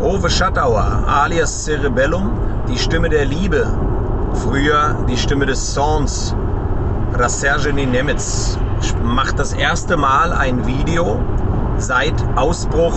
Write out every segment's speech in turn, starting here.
Ove Schattauer, alias Cerebellum, die Stimme der Liebe. Früher die Stimme des Zorns. Sergej Nemetz macht das erste Mal ein Video seit Ausbruch.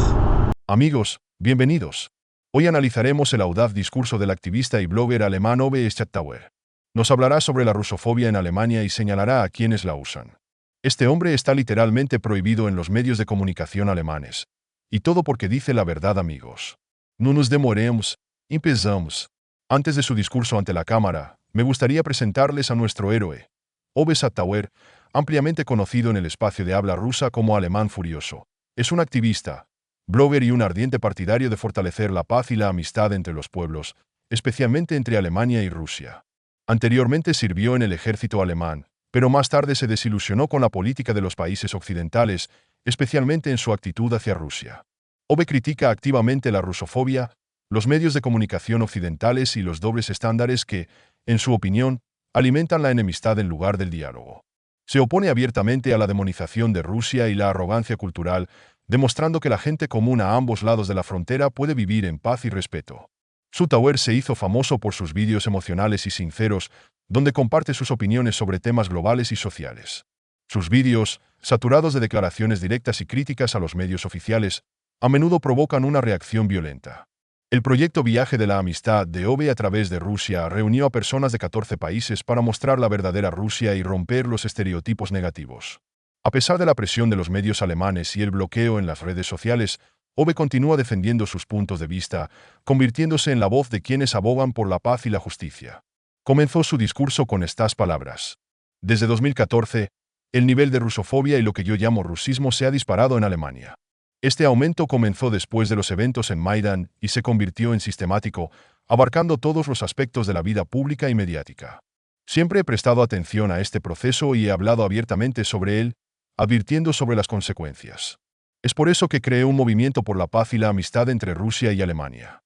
Amigos, bienvenidos. Hoy analizaremos el audaz discurso del activista y blogger alemán Ove Schattauer. Nos hablará sobre la rusofobia en Alemania y señalará a quienes la usan. Este hombre está literalmente prohibido en los medios de comunicación alemanes. Y todo porque dice la verdad, amigos. No nos demoremos, empezamos. Antes de su discurso ante la cámara, me gustaría presentarles a nuestro héroe, Ove Schattauer, ampliamente conocido en el espacio de habla rusa como Alemán Furioso. Es un activista, blogger y un ardiente partidario de fortalecer la paz y la amistad entre los pueblos, especialmente entre Alemania y Rusia. Anteriormente sirvió en el ejército alemán, pero más tarde se desilusionó con la política de los países occidentales, especialmente en su actitud hacia Rusia. Ove critica activamente la rusofobia, los medios de comunicación occidentales y los dobles estándares que, en su opinión, alimentan la enemistad en lugar del diálogo. Se opone abiertamente a la demonización de Rusia y la arrogancia cultural, demostrando que la gente común a ambos lados de la frontera puede vivir en paz y respeto. Schattauer se hizo famoso por sus vídeos emocionales y sinceros, donde comparte sus opiniones sobre temas globales y sociales. Sus vídeos, saturados de declaraciones directas y críticas a los medios oficiales, a menudo provocan una reacción violenta. El proyecto Viaje de la Amistad de Ove a través de Rusia reunió a personas de 14 países para mostrar la verdadera Rusia y romper los estereotipos negativos. A pesar de la presión de los medios alemanes y el bloqueo en las redes sociales, Ove continúa defendiendo sus puntos de vista, convirtiéndose en la voz de quienes abogan por la paz y la justicia. Comenzó su discurso con estas palabras. Desde 2014, el nivel de rusofobia y lo que yo llamo rusismo se ha disparado en Alemania. Este aumento comenzó después de los eventos en Maidán y se convirtió en sistemático, abarcando todos los aspectos de la vida pública y mediática. Siempre he prestado atención a este proceso y he hablado abiertamente sobre él, advirtiendo sobre las consecuencias. Es por eso que creé un movimiento por la paz y la amistad entre Rusia y Alemania.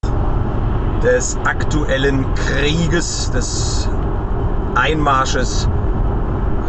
Des aktuellen Krieges, des Einmarsches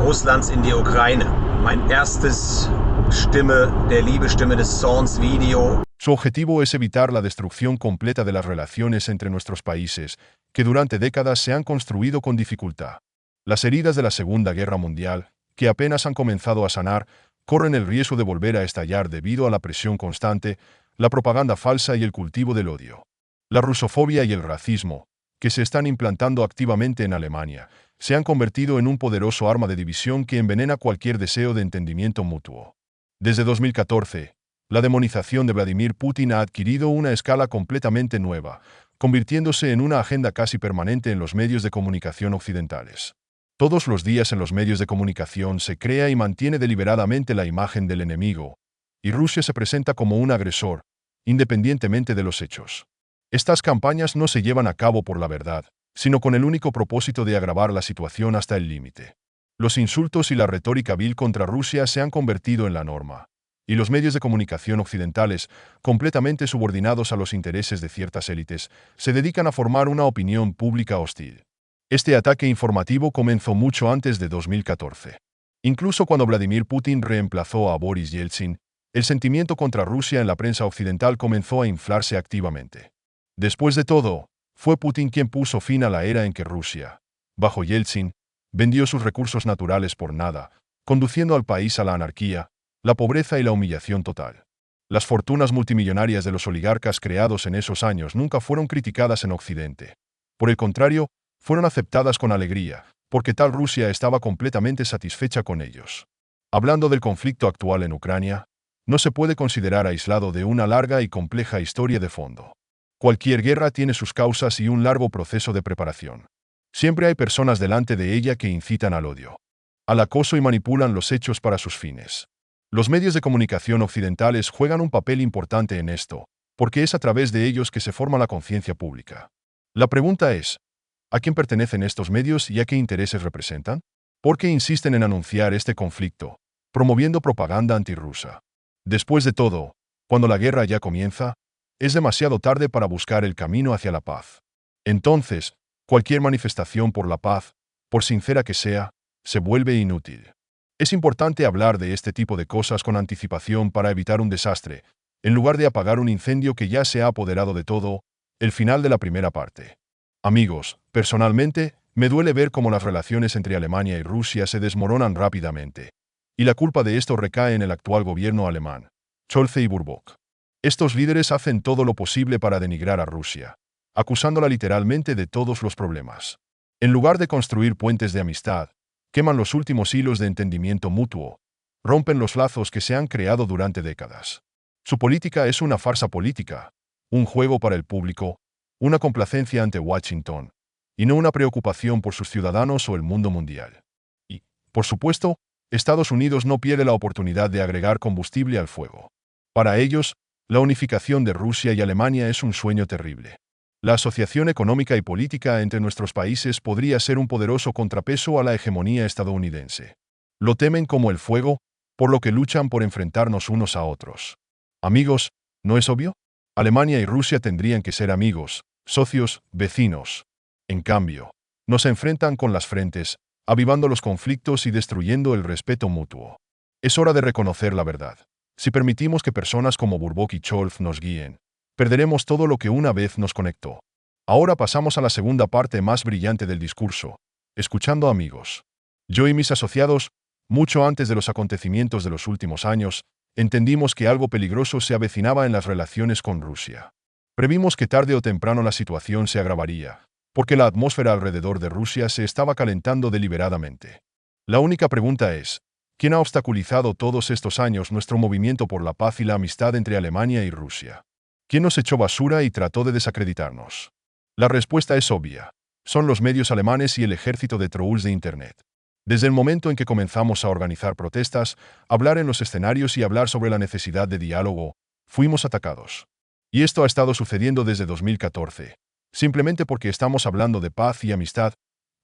Russlands in die Ukraine. Mein erstes Stimme der Liebe, Stimme des Zorns Video. Su objetivo es evitar la destrucción completa de las relaciones entre nuestros países, que durante décadas se han construido con dificultad. Las heridas de la Segunda Guerra Mundial, que apenas han comenzado a sanar, corren el riesgo de volver a estallar debido a la presión constante, la propaganda falsa y el cultivo del odio. La rusofobia y el racismo, que se están implantando activamente en Alemania, se han convertido en un poderoso arma de división que envenena cualquier deseo de entendimiento mutuo. Desde 2014, la demonización de Vladimir Putin ha adquirido una escala completamente nueva, convirtiéndose en una agenda casi permanente en los medios de comunicación occidentales. Todos los días en los medios de comunicación se crea y mantiene deliberadamente la imagen del enemigo, y Rusia se presenta como un agresor, independientemente de los hechos. Estas campañas no se llevan a cabo por la verdad, sino con el único propósito de agravar la situación hasta el límite. Los insultos y la retórica vil contra Rusia se han convertido en la norma, y los medios de comunicación occidentales, completamente subordinados a los intereses de ciertas élites, se dedican a formar una opinión pública hostil. Este ataque informativo comenzó mucho antes de 2014. Incluso cuando Vladimir Putin reemplazó a Boris Yeltsin, el sentimiento contra Rusia en la prensa occidental comenzó a inflarse activamente. Después de todo, fue Putin quien puso fin a la era en que Rusia, bajo Yeltsin, vendió sus recursos naturales por nada, conduciendo al país a la anarquía, la pobreza y la humillación total. Las fortunas multimillonarias de los oligarcas creados en esos años nunca fueron criticadas en Occidente. Por el contrario, fueron aceptadas con alegría, porque tal Rusia estaba completamente satisfecha con ellos. Hablando del conflicto actual en Ucrania, no se puede considerar aislado de una larga y compleja historia de fondo. Cualquier guerra tiene sus causas y un largo proceso de preparación. Siempre hay personas delante de ella que incitan al odio, al acoso y manipulan los hechos para sus fines. Los medios de comunicación occidentales juegan un papel importante en esto, porque es a través de ellos que se forma la conciencia pública. La pregunta es, ¿a quién pertenecen estos medios y a qué intereses representan? ¿Por qué insisten en anunciar este conflicto, promoviendo propaganda antirrusa? Después de todo, cuando la guerra ya comienza, es demasiado tarde para buscar el camino hacia la paz. Entonces, cualquier manifestación por la paz, por sincera que sea, se vuelve inútil. Es importante hablar de este tipo de cosas con anticipación para evitar un desastre, en lugar de apagar un incendio que ya se ha apoderado de todo. El final de la primera parte. Amigos, personalmente, me duele ver cómo las relaciones entre Alemania y Rusia se desmoronan rápidamente. Y la culpa de esto recae en el actual gobierno alemán, Scholz y Baerbock. Estos líderes hacen todo lo posible para denigrar a Rusia, acusándola literalmente de todos los problemas. En lugar de construir puentes de amistad, queman los últimos hilos de entendimiento mutuo, rompen los lazos que se han creado durante décadas. Su política es una farsa política, un juego para el público, una complacencia ante Washington, y no una preocupación por sus ciudadanos o el mundo mundial. Y, por supuesto, Estados Unidos no pierde la oportunidad de agregar combustible al fuego. Para ellos, la unificación de Rusia y Alemania es un sueño terrible. La asociación económica y política entre nuestros países podría ser un poderoso contrapeso a la hegemonía estadounidense. Lo temen como el fuego, por lo que luchan por enfrentarnos unos a otros. Amigos, ¿no es obvio? Alemania y Rusia tendrían que ser amigos, socios, vecinos. En cambio, nos enfrentan con las frentes, avivando los conflictos y destruyendo el respeto mutuo. Es hora de reconocer la verdad. Si permitimos que personas como Baerbock y Scholz nos guíen, perderemos todo lo que una vez nos conectó. Ahora pasamos a la segunda parte más brillante del discurso, escuchando amigos. Yo y mis asociados, mucho antes de los acontecimientos de los últimos años, entendimos que algo peligroso se avecinaba en las relaciones con Rusia. Previmos que tarde o temprano la situación se agravaría, porque la atmósfera alrededor de Rusia se estaba calentando deliberadamente. La única pregunta es, ¿quién ha obstaculizado todos estos años nuestro movimiento por la paz y la amistad entre Alemania y Rusia? ¿Quién nos echó basura y trató de desacreditarnos? La respuesta es obvia. Son los medios alemanes y el ejército de trolls de Internet. Desde el momento en que comenzamos a organizar protestas, hablar en los escenarios y hablar sobre la necesidad de diálogo, fuimos atacados. Y esto ha estado sucediendo desde 2014, simplemente porque estamos hablando de paz y amistad,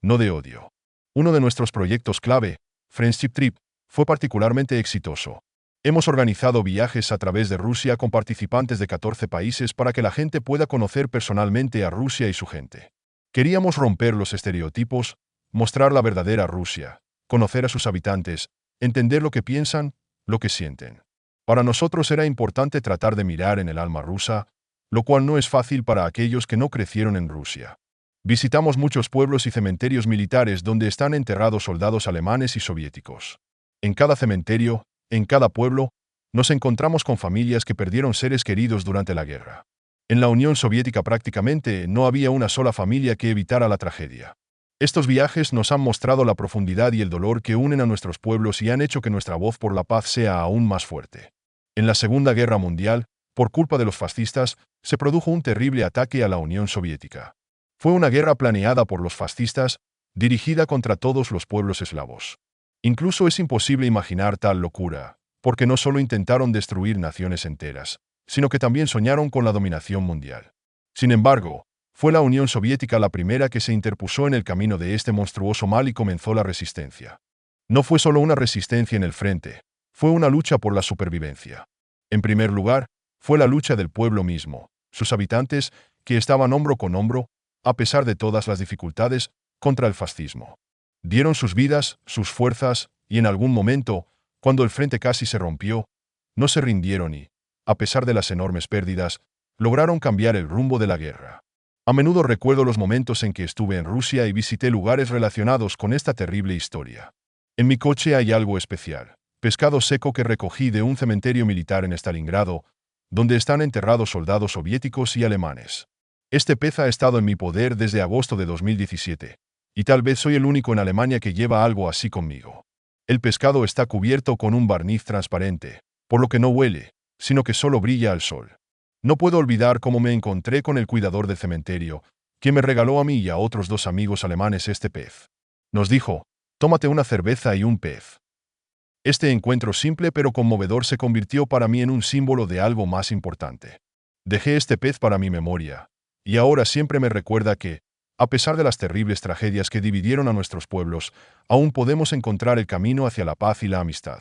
no de odio. Uno de nuestros proyectos clave, Friendship Trip, fue particularmente exitoso. Hemos organizado viajes a través de Rusia con participantes de 14 países para que la gente pueda conocer personalmente a Rusia y su gente. Queríamos romper los estereotipos, mostrar la verdadera Rusia, conocer a sus habitantes, entender lo que piensan, lo que sienten. Para nosotros era importante tratar de mirar en el alma rusa, lo cual no es fácil para aquellos que no crecieron en Rusia. Visitamos muchos pueblos y cementerios militares donde están enterrados soldados alemanes y soviéticos. En cada cementerio, en cada pueblo, nos encontramos con familias que perdieron seres queridos durante la guerra. En la Unión Soviética prácticamente no había una sola familia que evitara la tragedia. Estos viajes nos han mostrado la profundidad y el dolor que unen a nuestros pueblos y han hecho que nuestra voz por la paz sea aún más fuerte. En la Segunda Guerra Mundial, por culpa de los fascistas, se produjo un terrible ataque a la Unión Soviética. Fue una guerra planeada por los fascistas, dirigida contra todos los pueblos eslavos. Incluso es imposible imaginar tal locura, porque no solo intentaron destruir naciones enteras, sino que también soñaron con la dominación mundial. Sin embargo, fue la Unión Soviética la primera que se interpuso en el camino de este monstruoso mal y comenzó la resistencia. No fue solo una resistencia en el frente, fue una lucha por la supervivencia. En primer lugar, fue la lucha del pueblo mismo, sus habitantes, que estaban hombro con hombro, a pesar de todas las dificultades, contra el fascismo. Dieron sus vidas, sus fuerzas, y en algún momento, cuando el frente casi se rompió, no se rindieron y, a pesar de las enormes pérdidas, lograron cambiar el rumbo de la guerra. A menudo recuerdo los momentos en que estuve en Rusia y visité lugares relacionados con esta terrible historia. En mi coche hay algo especial, pescado seco que recogí de un cementerio militar en Stalingrado, donde están enterrados soldados soviéticos y alemanes. Este pez ha estado en mi poder desde agosto de 2017. Y tal vez soy el único en Alemania que lleva algo así conmigo. El pescado está cubierto con un barniz transparente, por lo que no huele, sino que solo brilla al sol. No puedo olvidar cómo me encontré con el cuidador del cementerio, quien me regaló a mí y a otros 2 amigos alemanes este pez. Nos dijo, tómate una cerveza y un pez. Este encuentro simple pero conmovedor se convirtió para mí en un símbolo de algo más importante. Dejé este pez para mi memoria, y ahora siempre me recuerda que, a pesar de las terribles tragedias que dividieron a nuestros pueblos, aún podemos encontrar el camino hacia la paz y la amistad.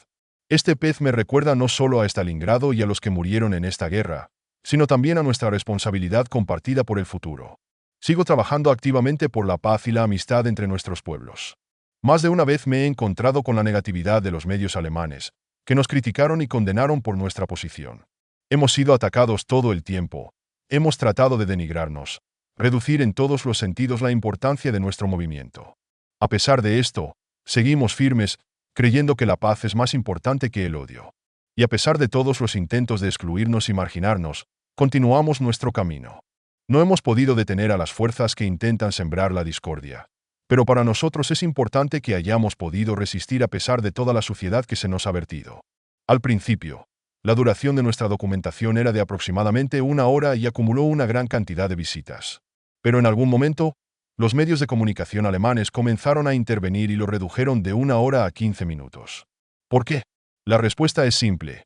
Este pez me recuerda no solo a Stalingrado y a los que murieron en esta guerra, sino también a nuestra responsabilidad compartida por el futuro. Sigo trabajando activamente por la paz y la amistad entre nuestros pueblos. Más de una vez me he encontrado con la negatividad de los medios alemanes, que nos criticaron y condenaron por nuestra posición. Hemos sido atacados todo el tiempo. Hemos tratado de denigrarnos, reducir en todos los sentidos la importancia de nuestro movimiento. A pesar de esto, seguimos firmes, creyendo que la paz es más importante que el odio. Y a pesar de todos los intentos de excluirnos y marginarnos, continuamos nuestro camino. No hemos podido detener a las fuerzas que intentan sembrar la discordia. Pero para nosotros es importante que hayamos podido resistir a pesar de toda la suciedad que se nos ha vertido. Al principio, la duración de nuestra documentación era de aproximadamente 1 hora y acumuló una gran cantidad de visitas. Pero en algún momento, los medios de comunicación alemanes comenzaron a intervenir y lo redujeron de 1 hora a 15 minutos. ¿Por qué? La respuesta es simple.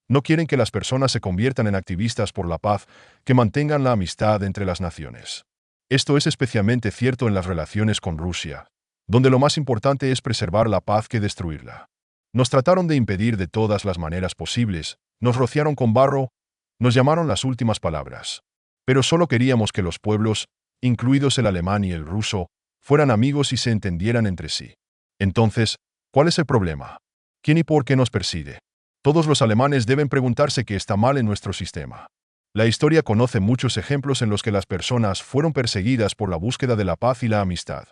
No quieren que las personas se conviertan en activistas por la paz, que mantengan la amistad entre las naciones. Esto es especialmente cierto en las relaciones con Rusia, donde lo más importante es preservar la paz que destruirla. Nos trataron de impedir de todas las maneras posibles, nos rociaron con barro, nos llamaron las últimas palabras. Pero solo queríamos que los pueblos, incluidos el alemán y el ruso, fueran amigos y se entendieran entre sí. Entonces, ¿cuál es el problema? ¿Quién y por qué nos persigue? Todos los alemanes deben preguntarse qué está mal en nuestro sistema. La historia conoce muchos ejemplos en los que las personas fueron perseguidas por la búsqueda de la paz y la amistad.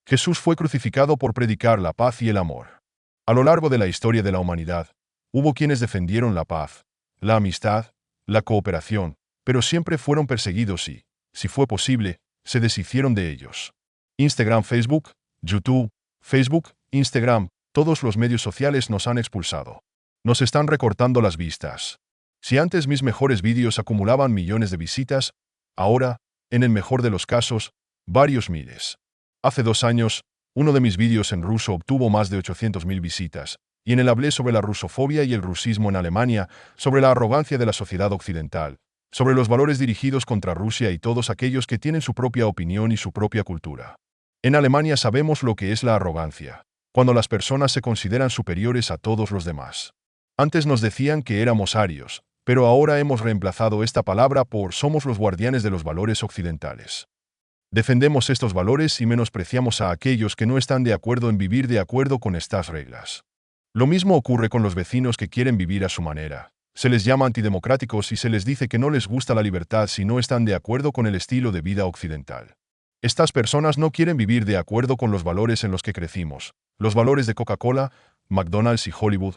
Jesús fue crucificado por predicar la paz y el amor. A lo largo de la historia de la humanidad, hubo quienes defendieron la paz, la amistad, la cooperación, pero siempre fueron perseguidos y, si fue posible, se deshicieron de ellos. Instagram, Facebook, YouTube, Facebook, Instagram, todos los medios sociales nos han expulsado. Nos están recortando las vistas. Si antes mis mejores vídeos acumulaban millones de visitas, ahora, en el mejor de los casos, varios miles. Hace 2 años, uno de mis vídeos en ruso obtuvo más de 800.000 visitas, y en él hablé sobre la rusofobia y el rusismo en Alemania, sobre la arrogancia de la sociedad occidental, sobre los valores dirigidos contra Rusia y todos aquellos que tienen su propia opinión y su propia cultura. En Alemania sabemos lo que es la arrogancia, cuando las personas se consideran superiores a todos los demás. Antes nos decían que éramos arios, pero ahora hemos reemplazado esta palabra por somos los guardianes de los valores occidentales. Defendemos estos valores y menospreciamos a aquellos que no están de acuerdo en vivir de acuerdo con estas reglas. Lo mismo ocurre con los vecinos que quieren vivir a su manera. Se les llama antidemocráticos y se les dice que no les gusta la libertad si no están de acuerdo con el estilo de vida occidental. Estas personas no quieren vivir de acuerdo con los valores en los que crecimos, los valores de Coca-Cola, McDonald's y Hollywood,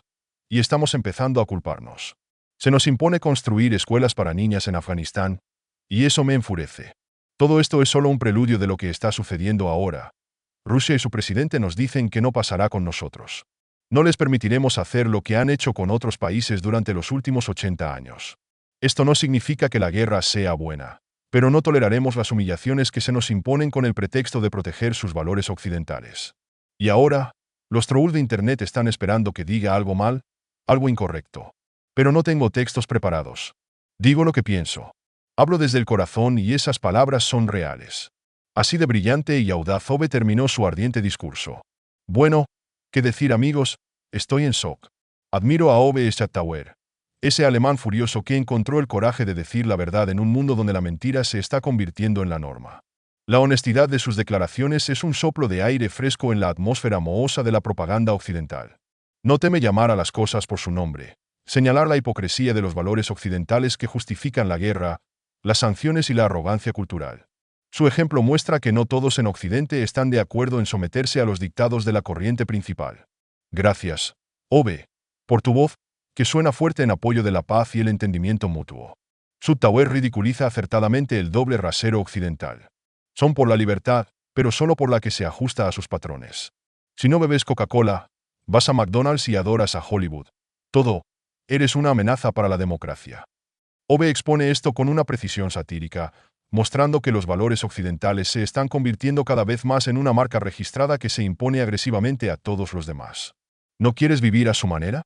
y estamos empezando a culparnos. Se nos impone construir escuelas para niñas en Afganistán, y eso me enfurece. Todo esto es solo un preludio de lo que está sucediendo ahora. Rusia y su presidente nos dicen que no pasará con nosotros. No les permitiremos hacer lo que han hecho con otros países durante los últimos 80 años. Esto no significa que la guerra sea buena, pero no toleraremos las humillaciones que se nos imponen con el pretexto de proteger sus valores occidentales. Y ahora, los trolls de Internet están esperando que diga algo mal, algo incorrecto. Pero no tengo textos preparados. Digo lo que pienso. Hablo desde el corazón y esas palabras son reales. Así de brillante y audaz Obe terminó su ardiente discurso. Bueno, ¿qué decir, amigos? Estoy en shock. Admiro a Obe Schattauer, ese alemán furioso que encontró el coraje de decir la verdad en un mundo donde la mentira se está convirtiendo en la norma. La honestidad de sus declaraciones es un soplo de aire fresco en la atmósfera mohosa de la propaganda occidental. No teme llamar a las cosas por su nombre, señalar la hipocresía de los valores occidentales que justifican la guerra, las sanciones y la arrogancia cultural. Su ejemplo muestra que no todos en Occidente están de acuerdo en someterse a los dictados de la corriente principal. Gracias, Obe, por tu voz, que suena fuerte en apoyo de la paz y el entendimiento mutuo. Schattauer ridiculiza acertadamente el doble rasero occidental. Son por la libertad, pero solo por la que se ajusta a sus patrones. Si no bebes Coca-Cola, vas a McDonald's y adoras a Hollywood. Todo, eres una amenaza para la democracia. Obe expone esto con una precisión satírica, mostrando que los valores occidentales se están convirtiendo cada vez más en una marca registrada que se impone agresivamente a todos los demás. ¿No quieres vivir a su manera?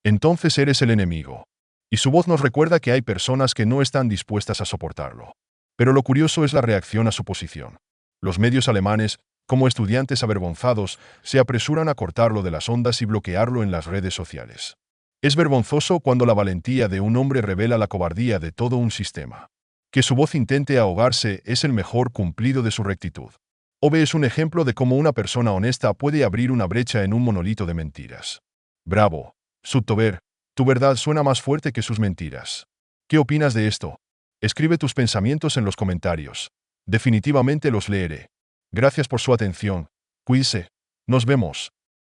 Entonces eres el enemigo. Y su voz nos recuerda que hay personas que no están dispuestas a soportarlo. Pero lo curioso es la reacción a su posición. Los medios alemanes, como estudiantes avergonzados, se apresuran a cortarlo de las ondas y bloquearlo en las redes sociales. Es vergonzoso cuando la valentía de un hombre revela la cobardía de todo un sistema. Que su voz intente ahogarse es el mejor cumplido de su rectitud. Obe es un ejemplo de cómo una persona honesta puede abrir una brecha en un monolito de mentiras. Bravo, Schattauer, tu verdad suena más fuerte que sus mentiras. ¿Qué opinas de esto? Escribe tus pensamientos en los comentarios. Definitivamente los leeré. Gracias por su atención. Cuídense. Nos vemos.